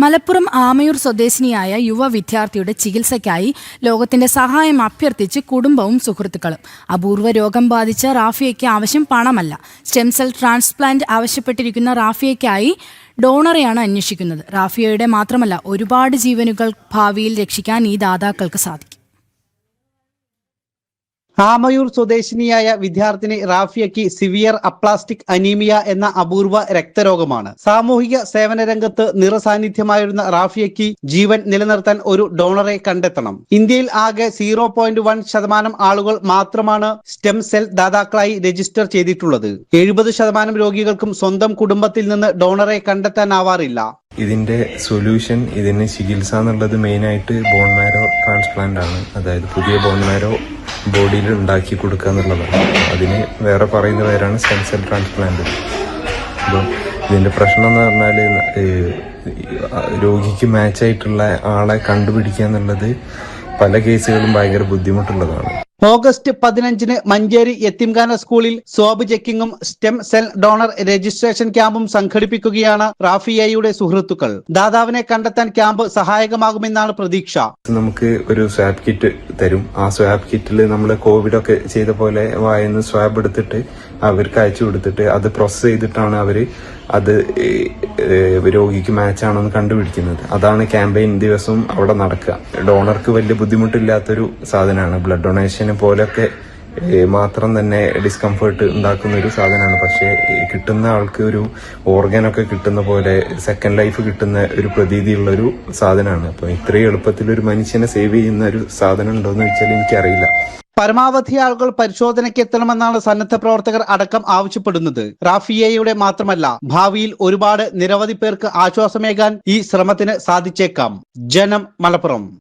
മലപ്പുറം ആമയൂർ സ്വദേശിനിയായ യുവ വിദ്യാർത്ഥിയുടെ ചികിത്സയ്ക്കായി ലോകത്തിന്റെ സഹായം അഭ്യർത്ഥിച്ച് കുടുംബവും സുഹൃത്തുക്കളും. അപൂർവ രോഗം ബാധിച്ച റാഫിയയ്ക്ക് ആവശ്യം പണമല്ല. സ്റ്റെം സെൽ ട്രാൻസ്പ്ലാന്റ് ആവശ്യപ്പെട്ടിരിക്കുന്ന റാഫിയയ്ക്കായി ഡോണറെയാണ് അന്വേഷിക്കുന്നത്. റാഫിയയുടെ മാത്രമല്ല ഒരുപാട് ജീവനുകൾ ഭാവിയിൽ രക്ഷിക്കാൻ ഈ ദാതാക്കൾക്ക് സാധിക്കും. ആമയൂർ സ്വദേശിനിയായ വിദ്യാർത്ഥിനി റാഫിയയ്ക്ക് സിവിയർ അപ്ലാസ്റ്റിക് അനീമിയ എന്ന അപൂർവ രക്തരോഗമാണ്. സാമൂഹിക സേവന രംഗത്ത് നിറസാന്നിധ്യമായിരുന്ന റാഫിയയ്ക്ക് ജീവൻ നിലനിർത്താൻ ഒരു ഡോണറെ കണ്ടെത്തണം. ഇന്ത്യയിൽ ആകെ 0.1% ആളുകൾ മാത്രമാണ് സ്റ്റെം സെൽ ദാതാക്കളായി രജിസ്റ്റർ ചെയ്തിട്ടുള്ളത്. 70% രോഗികൾക്കും സ്വന്തം കുടുംബത്തിൽ നിന്ന് ഡോണറെ കണ്ടെത്താനാവാറില്ല. ഇതിന്റെ സൊല്യൂഷൻ, ഇതിന് ചികിത്സ എന്നുള്ളത് മെയിനായിട്ട് ബോൺ മാരോ ട്രാൻസ്പ്ലാന്റ് ആണ്. അതായത് പുതിയ ബോൺ മാരോ ബോഡിയിൽ ഉണ്ടാക്കി കൊടുക്കുക എന്നുള്ളതാണ്. അതിന് വേറെ പറയുന്ന പേരാണ് സ്റ്റെം സെൽ ട്രാൻസ്പ്ലാന്റ്. അപ്പോൾ ഇതിന്റെ പ്രശ്നം എന്ന് പറഞ്ഞാൽ രോഗിക്ക് മാച്ചായിട്ടുള്ള ആളെ കണ്ടുപിടിക്കുക എന്നുള്ളത് പല കേസുകളും ഭയങ്കര ബുദ്ധിമുട്ടുള്ളതാണ്. ഓഗസ്റ്റ് 15 മഞ്ചേരി യത്തീംഖാന സ്കൂളിൽ സ്വാബ് ചെക്കിങ്ങും സ്റ്റെം സെൽ ഡോണർ രജിസ്ട്രേഷൻ ക്യാമ്പും സംഘടിപ്പിക്കുകയാണ് റാഫിയയുടെ സുഹൃത്തുക്കൾ. ദാതാവിനെ കണ്ടെത്താൻ ക്യാമ്പ് സഹായകമാകുമെന്നാണ് പ്രതീക്ഷ. നമുക്ക് ഒരു സ്വാബ് കിറ്റ് തരും. ആ സ്വാബ് കിറ്റിൽ നമ്മൾ കോവിഡ് ഒക്കെ ചെയ്ത പോലെ വായന്ന് സ്വാബ് എടുത്തിട്ട് അവർക്ക് അയച്ചു കൊടുത്തിട്ട് അത് പ്രോസസ് ചെയ്തിട്ടാണ് അവര് അത് രോഗിക്ക് മാച്ച് ആണെന്ന് കണ്ടുപിടിക്കുന്നത്. അതാണ് ക്യാമ്പയിൻ ദിവസവും അവിടെ നടക്കുക. ഡോണർക്ക് വലിയ ബുദ്ധിമുട്ടില്ലാത്തൊരു സാധനമാണ്. ബ്ലഡ് ഡൊണേഷന് പോലൊക്കെ മാത്രം തന്നെ ഡിസ്കംഫേർട്ട് ഉണ്ടാക്കുന്ന ഒരു സാധനമാണ്. പക്ഷെ കിട്ടുന്ന ആൾക്ക് ഒരു ഓർഗനൊക്കെ കിട്ടുന്ന പോലെ സെക്കൻഡ് ലൈഫ് കിട്ടുന്ന ഒരു പ്രതീതിയുള്ള ഒരു സാധനമാണ്. അപ്പൊ ഇത്രയും എളുപ്പത്തിൽ ഒരു മനുഷ്യനെ സേവ് ചെയ്യുന്ന ഒരു സാധനം ഉണ്ടോന്ന് വെച്ചാൽ എനിക്കറിയില്ല. പരമാവധി ആളുകൾ പരിശോധനയ്ക്ക് എത്തണമെന്നാണ് സന്നദ്ധ പ്രവർത്തകർ അടക്കം ആവശ്യപ്പെടുന്നത്. റാഫിയയുടെ മാത്രമല്ല, ഭാവിയിൽ നിരവധി പേർക്ക് ആശ്വാസമേകാൻ ഈ ശ്രമത്തിന് സാധിച്ചേക്കാം. ജനം, മലപ്പുറം.